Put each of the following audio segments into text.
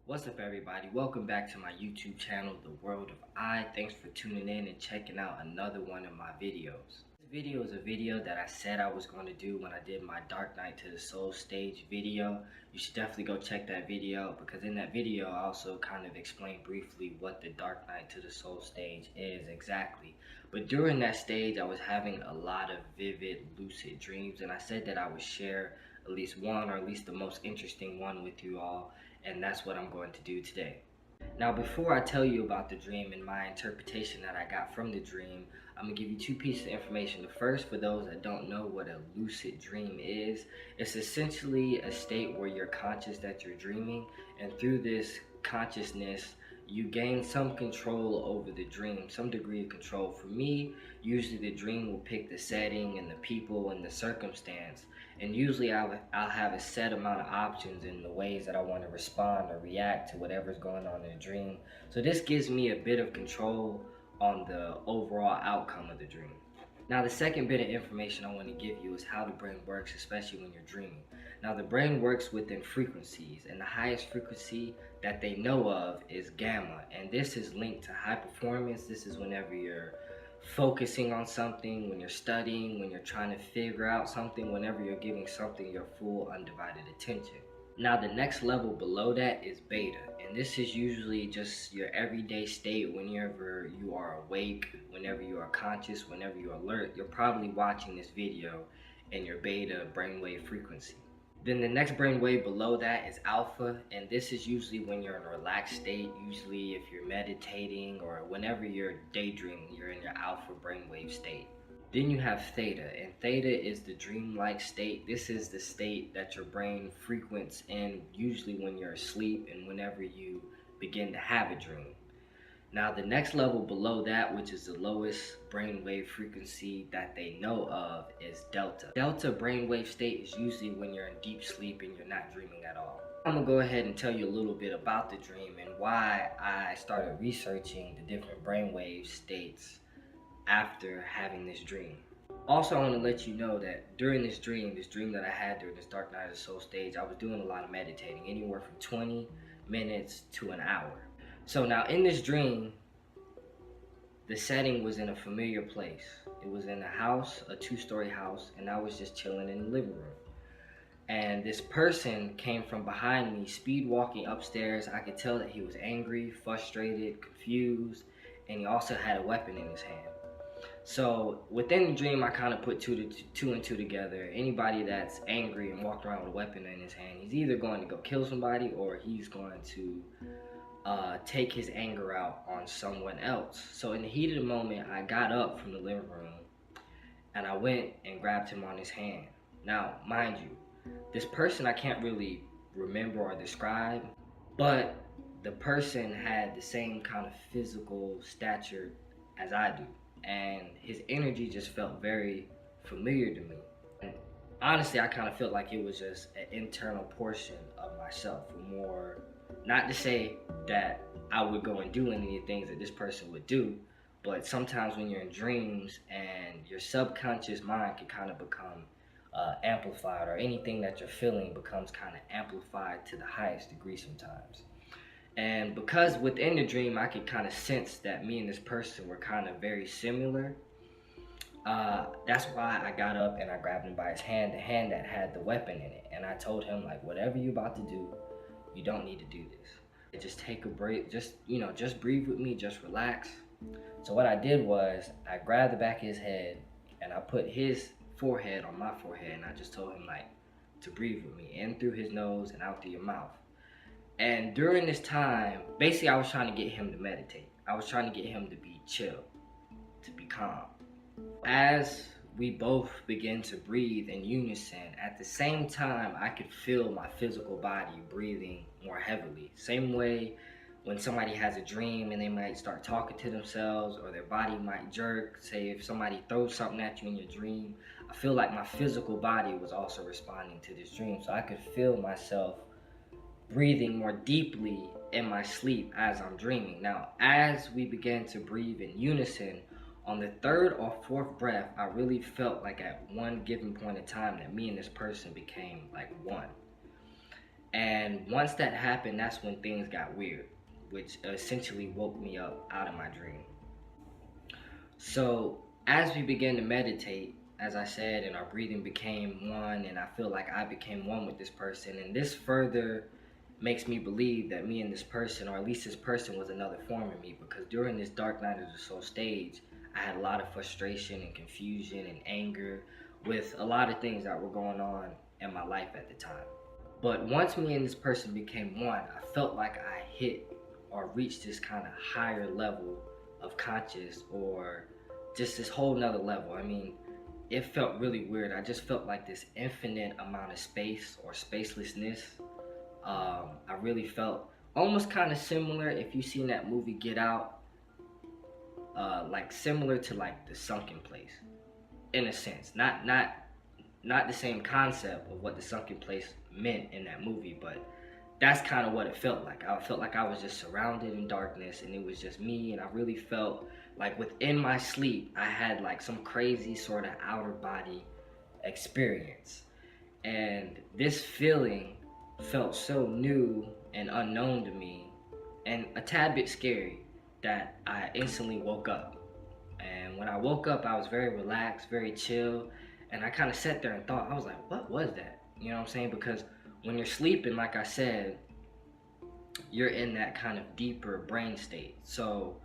What's up, everybody? Welcome back to my YouTube channel, The World of I. Thanks for tuning in and checking out another one of my videos. This video is a video that I said I was going to do when I did my Dark Night to the Soul stage video. You should definitely go check that video out because in that video I also kind of explained briefly what the Dark Night to the Soul stage is exactly. But during that stage I was having a lot of vivid lucid dreams, and I said that I would share at least one, or at least the most interesting one, with you all. And that's what I'm going to do today. Now, before I tell you about the dream and my interpretation that I got from the dream, I'm going to give you two pieces of information. The first, for those that don't know what a lucid dream is, it's essentially a state where you're conscious that you're dreaming, and through this consciousness, you gain some control over the dream, some degree of control. For me, usually the dream will pick the setting and the people and the circumstance, and usually I'll have a set amount of options in the ways that I want to respond or react to whatever's going on in the dream. So this gives me a bit of control on the overall outcome of the dream. Now, the second bit of information I want to give you is how the brain works, especially when you're dreaming. Now, the brain works within frequencies, and the highest frequency that they know of is gamma, and this is linked to high performance. This is whenever you're focusing on something, when you're studying, when you're trying to figure out something, whenever you're giving something your full undivided attention. Now, the next level below that is beta, and this is usually just your everyday state. Whenever you are awake, whenever you are conscious, whenever you're alert, you're probably watching this video in your beta brainwave frequency. Then the next brainwave below that is alpha, and this is usually when you're in a relaxed state. Usually if you're meditating or whenever you're daydreaming, you're in your alpha brainwave state. Then you have theta, and theta is the dreamlike state. This is the state that your brain frequents in usually when you're asleep and whenever you begin to have a dream. Now, the next level below that, which is the lowest brainwave frequency that they know of, is delta. Delta brainwave state is usually when you're in deep sleep and you're not dreaming at all. I'm gonna go ahead and tell you a little bit about the dream and why I started researching the different brainwave states after having this dream. Also, I want to let you know that during this dream that I had during this Dark Night of the Soul stage, I was doing a lot of meditating, anywhere from 20 minutes to an hour. So now in this dream, the setting was in a familiar place. It was in a house, a 2-story house, and I was just chilling in the living room. And this person came from behind me, speed walking upstairs. I could tell that he was angry, frustrated, confused, and he also had a weapon in his hand. So within the dream, I kind of put two and two together. Anybody that's angry and walking around with a weapon in his hand, he's either going to go kill somebody or he's going to take his anger out on someone else. So in the heat of the moment, I got up from the living room and I went and grabbed him on his hand. Now, mind you, this person I can't really remember or describe, but the person had the same kind of physical stature as I do, and his energy just felt very familiar to me. And honestly, I kind of felt like it was just an internal portion of myself, more, not to say that I would go and do any of the things that this person would do, but sometimes when you're in dreams and your subconscious mind can kind of become amplified, or anything that you're feeling becomes kind of amplified to the highest degree sometimes. And because within the dream I could kind of sense that me and this person were kind of very similar, that's why I got up and I grabbed him by his hand, the hand that had the weapon in it, and I told him, like, whatever you're about to do, you don't need to do this. Just take a break, just breathe with me, just relax. So what I did was I grabbed the back of his head and I put his forehead on my forehead, and I just told him, like, to breathe with me, in through his nose and out through your mouth. And during this time, basically I was trying to get him to meditate. I was trying to get him to be chill, to be calm. As we both began to breathe in unison, at the same time I could feel my physical body breathing more heavily. Same way when somebody has a dream and they might start talking to themselves, or their body might jerk. Say if somebody throws something at you in your dream, I feel like my physical body was also responding to this dream. So I could feel myself breathing more deeply in my sleep as I'm dreaming. Now, as we began to breathe in unison, on the third or fourth breath, I really felt like at one given point in time that me and this person became like one. And once that happened, that's when things got weird, which essentially woke me up out of my dream. So as we began to meditate, as I said, and our breathing became one, and I feel like I became one with this person, and this further makes me believe that me and this person, or at least this person, was another form of me, because during this dark night of the soul stage, I had a lot of frustration and confusion and anger with a lot of things that were going on in my life at the time. But once me and this person became one, I felt like I hit or reached this kind of higher level of conscious, or just this whole nother level. I mean, it felt really weird. I just felt like this infinite amount of space or spacelessness. I really felt almost kind of similar, if you've seen that movie Get Out, like similar to like the sunken place, in a sense. Not the same concept of what the sunken place meant in that movie, but that's kind of what it felt like. I felt like I was just surrounded in darkness, and it was just me, and I really felt like within my sleep, I had like some crazy sort of outer body experience. And this feeling felt so new and unknown to me, and a tad bit scary, that I instantly woke up. And when I woke up, I was very relaxed, very chill, and I kind of sat there and thought, I was like, what was that? You know what I'm saying? Because when you're sleeping, like I said, you're in that kind of deeper brain state. So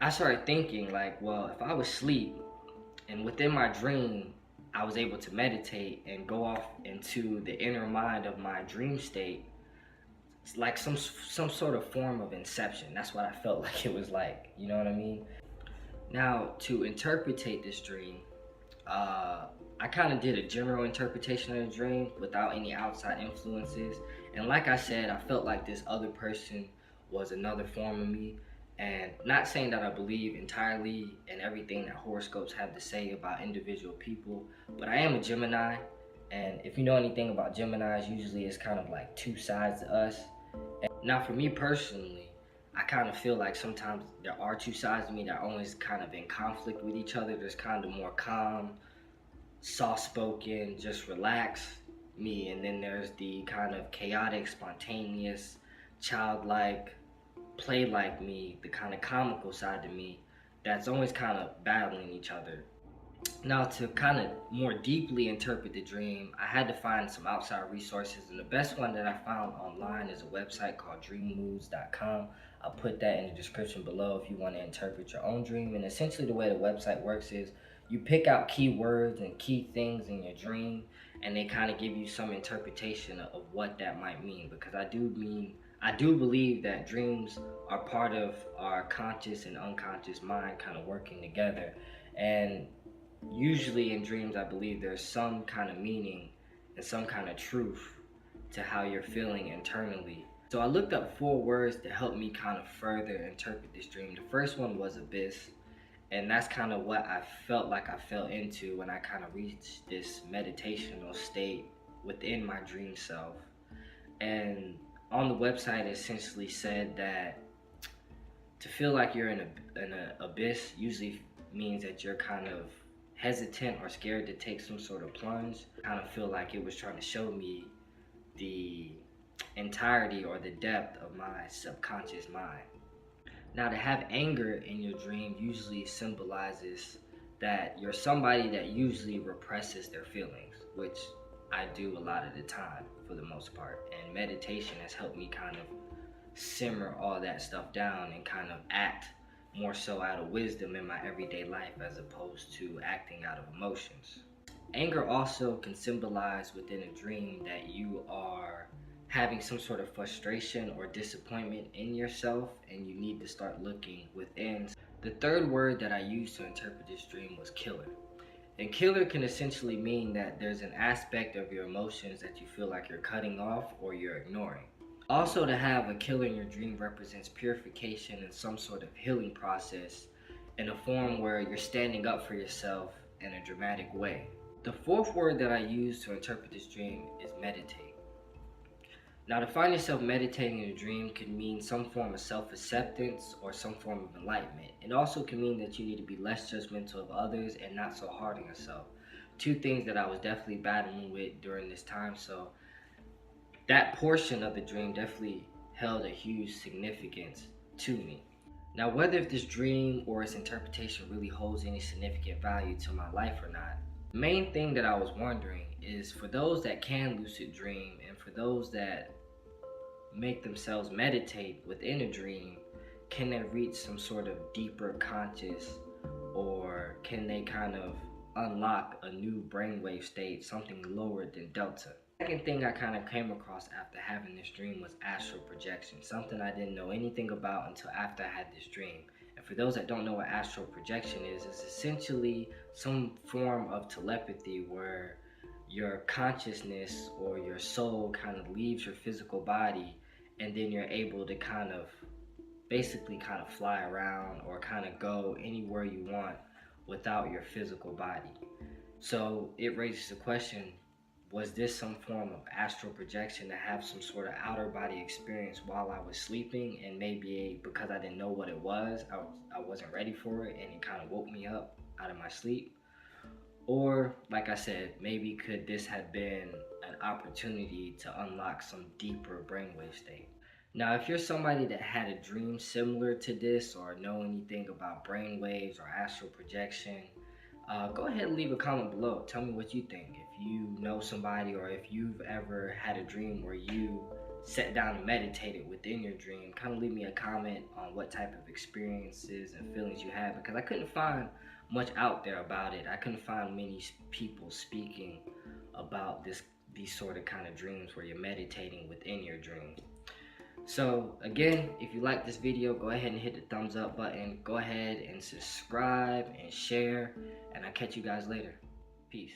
I started thinking like, well, if I was asleep and within my dream, I was able to meditate and go off into the inner mind of my dream state, it's like some sort of form of inception. That's what I felt like it was like. You know what I mean? Now, to interpretate this dream, I kind of did a general interpretation of the dream without any outside influences. And like I said, I felt like this other person was another form of me. And not saying that I believe entirely in everything that horoscopes have to say about individual people, but I am a Gemini. And if you know anything about Geminis, usually it's kind of like two sides to us. And now for me personally, I kind of feel like sometimes there are two sides of me that are always kind of in conflict with each other. There's kind of more calm, soft-spoken, just relaxed me, and then there's the kind of chaotic, spontaneous, childlike, play-like me, the kind of comical side to me that's always kind of battling each other. Now, to kind of more deeply interpret the dream, I had to find some outside resources, and the best one that I found online is a website called dreammoods.com. I'll put that in the description below if you want to interpret your own dream. And essentially the way the website works is you pick out key words and key things in your dream, and they kind of give you some interpretation of what that might mean, because I do believe that dreams are part of our conscious and unconscious mind kind of working together. And usually in dreams, I believe there's some kind of meaning and some kind of truth to how you're feeling internally. So I looked up 4 words to help me kind of further interpret this dream. The first one was abyss, and that's kind of what I felt like I fell into when I kind of reached this meditational state within my dream self. And on the website, it essentially said that to feel like you're in an abyss usually means that you're kind of hesitant or scared to take some sort of plunge. I kind of feel like it was trying to show me the entirety or the depth of my subconscious mind. Now, to have anger in your dream usually symbolizes that you're somebody that usually represses their feelings, which I do a lot of the time for the most part. And meditation has helped me kind of simmer all that stuff down and kind of act more so out of wisdom in my everyday life as opposed to acting out of emotions. Anger also can symbolize within a dream that you are having some sort of frustration or disappointment in yourself, and you need to start looking within. The third word that I used to interpret this dream was killer. And killer can essentially mean that there's an aspect of your emotions that you feel like you're cutting off or you're ignoring. Also, to have a killer in your dream represents purification and some sort of healing process in a form where you're standing up for yourself in a dramatic way. The fourth word that I use to interpret this dream is meditate. Now, to find yourself meditating in a dream could mean some form of self-acceptance or some form of enlightenment. It also can mean that you need to be less judgmental of others and not so hard on yourself. 2 things that I was definitely battling with during this time. So that portion of the dream definitely held a huge significance to me. Now, whether if this dream or its interpretation really holds any significant value to my life or not, the main thing that I was wondering is, for those that can lucid dream and for those that make themselves meditate within a dream, can they reach some sort of deeper conscious, or can they kind of unlock a new brainwave state, something lower than delta? Second thing I kind of came across after having this dream was astral projection, something I didn't know anything about until after I had this dream. And for those that don't know what astral projection is, it's essentially some form of telepathy where your consciousness or your soul kind of leaves your physical body, and then you're able to kind of basically kind of fly around or kind of go anywhere you want without your physical body. So it raises the question, was this some form of astral projection to have some sort of outer body experience while I was sleeping, and maybe because I didn't know what it was, I wasn't ready for it, and it kind of woke me up out of my sleep? Or, like I said, maybe could this have been an opportunity to unlock some deeper brainwave state? Now, if you're somebody that had a dream similar to this, or know anything about brainwaves or astral projection, go ahead and leave a comment below. Tell me what you think. If you know somebody, or if you've ever had a dream where you sat down and meditated within your dream, kind of leave me a comment on what type of experiences and feelings you had, because I couldn't find much out there about it. I couldn't find many people speaking about these sort of kind of dreams where you're meditating within your dream. So again, if you like this video, go ahead and hit the thumbs up button. Go ahead and subscribe and share, and I'll catch you guys later. Peace.